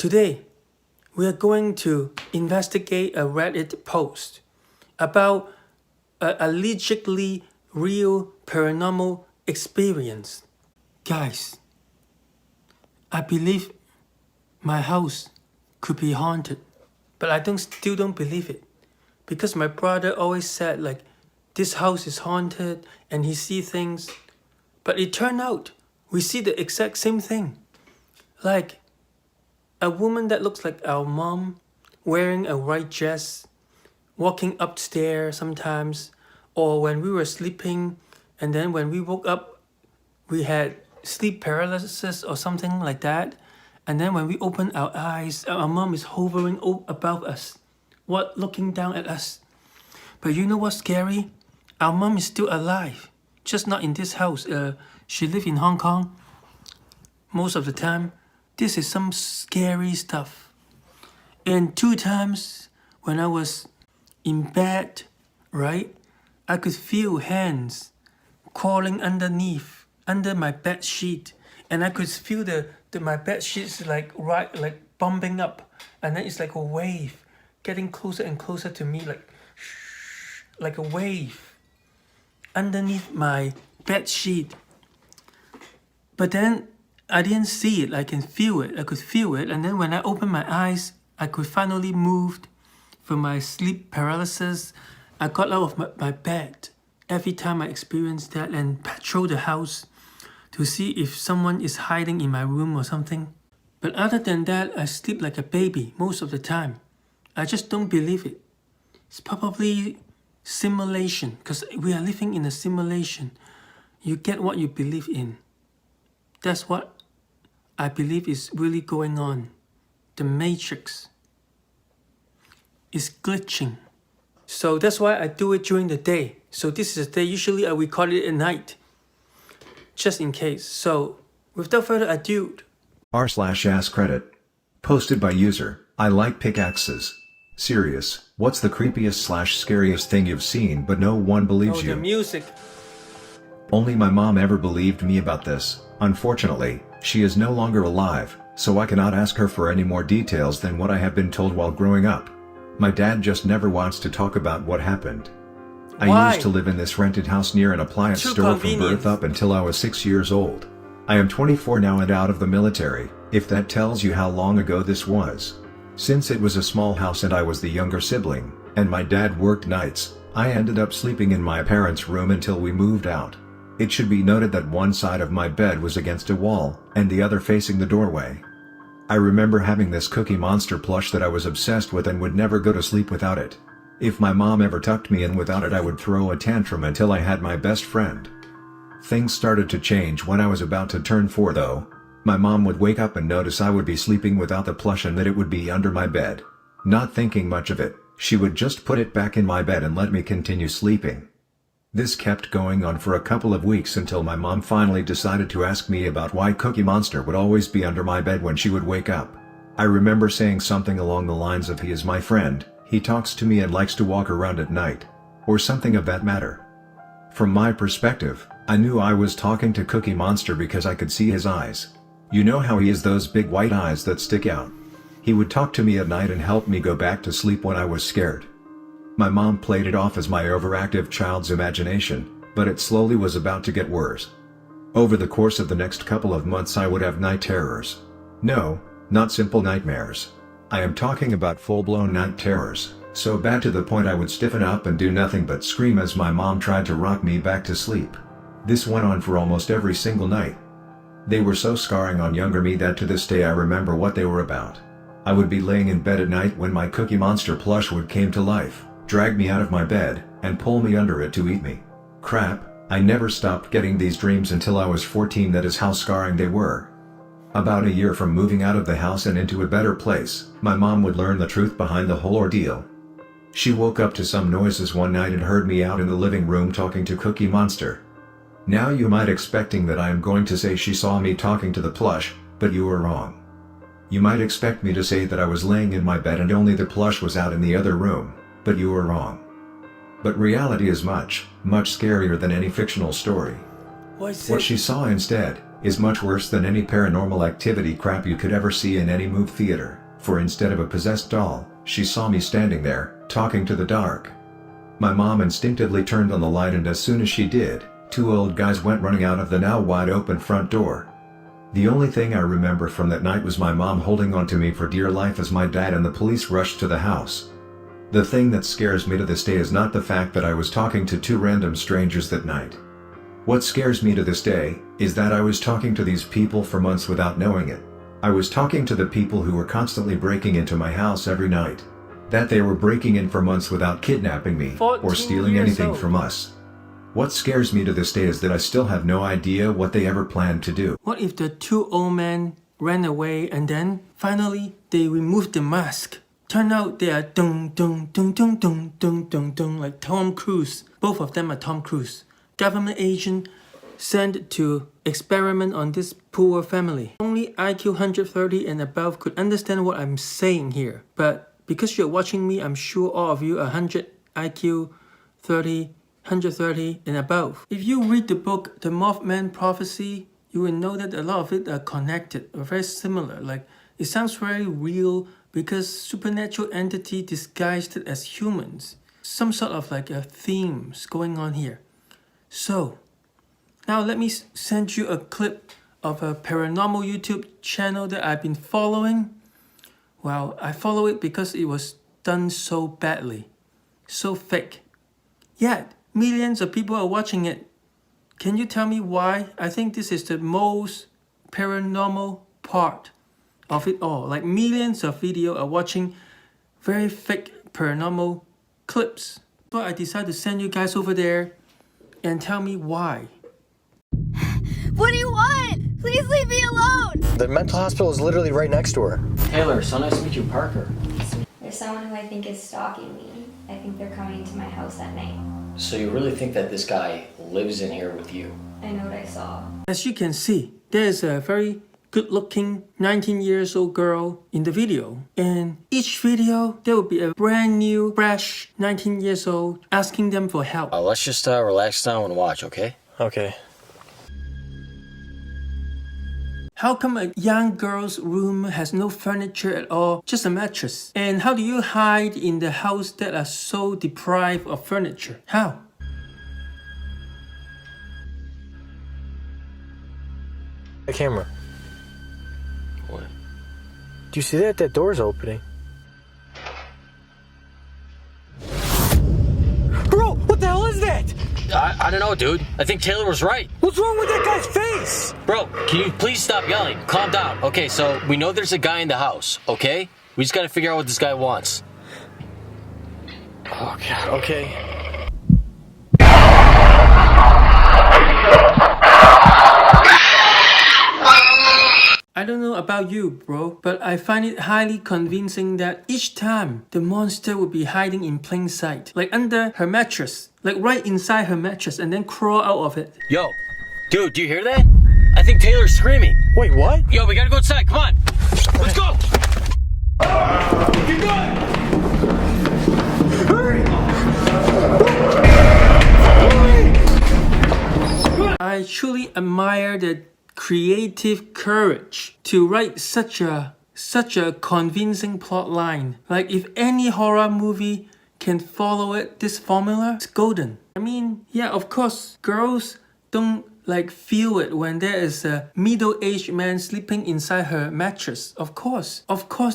Today, we are going to investigate a Reddit post about a allegedly real paranormal experience. Guys, I believe my house could be haunted, but I still don't believe it because my brother always said like this house is haunted and he see things, but it turned out we see the exact same thing, like a woman that looks like our mom wearing a white dress, walking upstairs sometimes, or when we were sleeping and then when we woke up we had sleep paralysis or something like that, and then when we open our eyes our mom is hovering above us, looking down at us. But you know what's scary? Our mom is still alive, just not in this house. She lives in Hong Kong most of the time. This is some scary stuff. And 2 times when I was in bed, right, I could feel hands crawling under my bed sheet, and I could feel my bed sheets like bumping up, and then it's like a wave getting closer and closer to me, like a wave underneath my bed sheet. But then I didn't see it. I could feel it. And then when I opened my eyes, I could finally move from my sleep paralysis. I got out of my bed every time I experienced that and patrol the house to see if someone is hiding in my room or something. But other than that, I sleep like a baby most of the time. I just don't believe it. It's probably simulation, because we are living in a simulation. You get what you believe in. That's what I believe is really going on. The matrix is glitching. So that's why I do it during the day. So this is the day. Usually I record it at night, just in case. So without further ado, r/askcredit. Posted by user, I like pickaxes. Serious, what's the creepiest/scariest thing you've seen but no one believes you? The music. Only my mom ever believed me about this. Unfortunately, she is no longer alive, so I cannot ask her for any more details than what I have been told while growing up. My dad just never wants to talk about what happened. Why? I used to live in this rented house near an appliance store from convenient. birth up until I was 6 years old. I am 24 now and out of the military, if that tells you how long ago this was. Since it was a small house and I was the younger sibling, and my dad worked nights, I ended up sleeping in my parents' room until we moved out. It should be noted that one side of my bed was against a wall, and the other facing the doorway. I remember having this Cookie Monster plush that I was obsessed with and would never go to sleep without it. If my mom ever tucked me in without it I would throw a tantrum until I had my best friend. Things started to change when I was about to turn 4 though. My mom would wake up and notice I would be sleeping without the plush and that it would be under my bed. Not thinking much of it, she would just put it back in my bed and let me continue sleeping. This kept going on for a couple of weeks until my mom finally decided to ask me about why Cookie Monster would always be under my bed when she would wake up. I remember saying something along the lines of "he is my friend, he talks to me and likes to walk around at night," or something of that matter. From my perspective, I knew I was talking to Cookie Monster because I could see his eyes. You know how he has those big white eyes that stick out. He would talk to me at night and help me go back to sleep when I was scared. My mom played it off as my overactive child's imagination, but it slowly was about to get worse. Over the course of the next couple of months I would have night terrors. No, not simple nightmares. I am talking about full-blown night terrors, so bad to the point I would stiffen up and do nothing but scream as my mom tried to rock me back to sleep. This went on for almost every single night. They were so scarring on younger me that to this day I remember what they were about. I would be laying in bed at night when my Cookie Monster plush would came to life, drag me out of my bed, and pull me under it to eat me. Crap, I never stopped getting these dreams until I was 14. That is how scarring they were. About a year from moving out of the house and into a better place, my mom would learn the truth behind the whole ordeal. She woke up to some noises one night and heard me out in the living room talking to Cookie Monster. Now you might expecting that I am going to say she saw me talking to the plush, but you are wrong. You might expect me to say that I was laying in my bed and only the plush was out in the other room, but you are wrong. But reality is much, much scarier than any fictional story. What she saw instead is much worse than any paranormal activity crap you could ever see in any movie theater, for instead of a possessed doll, she saw me standing there, talking to the dark. My mom instinctively turned on the light, and as soon as she did, two old guys went running out of the now wide open front door. The only thing I remember from that night was my mom holding on to me for dear life as my dad and the police rushed to the house. The thing that scares me to this day is not the fact that I was talking to two random strangers that night. What scares me to this day is that I was talking to these people for months without knowing it. I was talking to the people who were constantly breaking into my house every night. That they were breaking in for months without kidnapping me or stealing anything from us. What scares me to this day is that I still have no idea what they ever planned to do. What if the two old men ran away and then finally they removed the mask? Turn out they are dung dung dung dung dung dung dung dung like Tom Cruise. Both of them are Tom Cruise. Government agent sent to experiment on this poor family. Only IQ 130 and above could understand what I'm saying here. But because you're watching me, I'm sure all of you are 100 IQ 30 130 and above. If you read the book The Mothman Prophecy, you will know that a lot of it are connected or very similar. Like it sounds very real because supernatural entity disguised it as humans. Some sort of like a themes going on here. So now let me send you a clip of a paranormal YouTube channel that I've been following. Well, I follow it because it was done so badly, so fake. Yet millions of people are watching it. Can you tell me why? I think this is the most paranormal part of it all. Like millions of video are watching very fake paranormal clips. So I decided to send you guys over there and tell me why. What do you want? Please leave me alone! The mental hospital is literally right next to her. Taylor, so nice to meet you, Parker. There's someone who I think is stalking me. I think they're coming to my house at night. So you really think that this guy lives in here with you? I know what I saw. As you can see, there is a very good-looking 19 years old girl in the video. And each video, there will be a brand new, fresh 19 years old asking them for help. Let's just relax down and watch, okay? Okay. How come a young girl's room has no furniture at all, just a mattress? And how do you hide in the house that are so deprived of furniture? How? The camera. What? Do you see that? That door's opening. Bro, what the hell is that? I don't know, dude. I think Taylor was right. What's wrong with that guy's face? Bro, can you please stop yelling? Calm down. Okay, so we know there's a guy in the house, okay? We just gotta figure out what this guy wants. Oh, God, okay. I don't know about you, bro, but I find it highly convincing that each time the monster would be hiding in plain sight, like under her mattress, like right inside her mattress, and then crawl out of it. Yo, dude, do you hear that? I think Taylor's screaming. Wait, what? Yo, we gotta go inside. Come on. Let's go. Keep going! Hurry! I truly admire the creative courage to write such a convincing plot line. Like if any horror movie can follow it, this formula, it's golden. I mean, yeah, of course, girls don't like feel it when there is a middle-aged man sleeping inside her mattress. Of course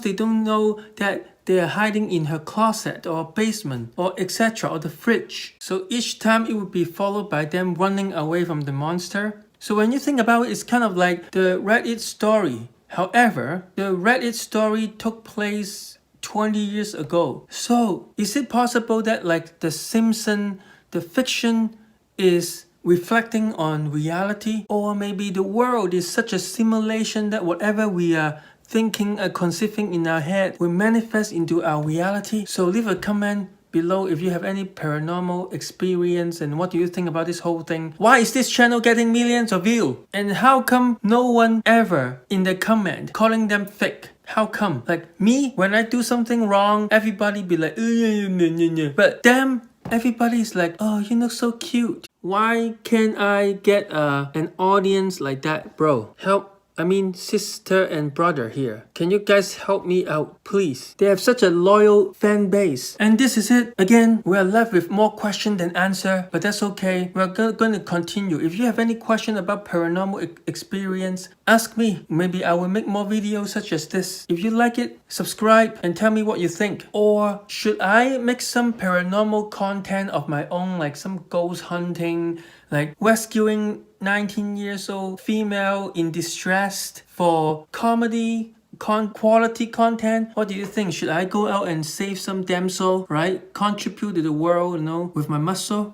they don't know that they are hiding in her closet or basement or etc. or the fridge. So each time it would be followed by them running away from the monster. So when you think about it, it's kind of like the Reddit story. However, the Reddit story took place 20 years ago. So is it possible that like The Simpsons, the fiction is reflecting on reality? Or maybe the world is such a simulation that whatever we are thinking or conceiving in our head will manifest into our reality? So leave a comment below if you have any paranormal experience and what do you think about this whole thing. Why is this channel getting millions of views? And how come no one ever in the comment calling them fake? How come? Like me, when I do something wrong, everybody be like, but them, everybody is like, oh, you look so cute. Why can't I get an audience like that, bro? Help. I mean, sister and brother here. Can you guys help me out, please? They have such a loyal fan base. And this is it. Again, we are left with more question than answer, but that's okay. We're going to continue. If you have any question about paranormal experience, ask me. Maybe I will make more videos such as this. If you like it, subscribe and tell me what you think. Or should I make some paranormal content of my own, like some ghost hunting, like rescuing 19 years old female in distress for comedy quality content? What do you think? Should I go out and save some damsel, right? Contribute to the world, with my muscle?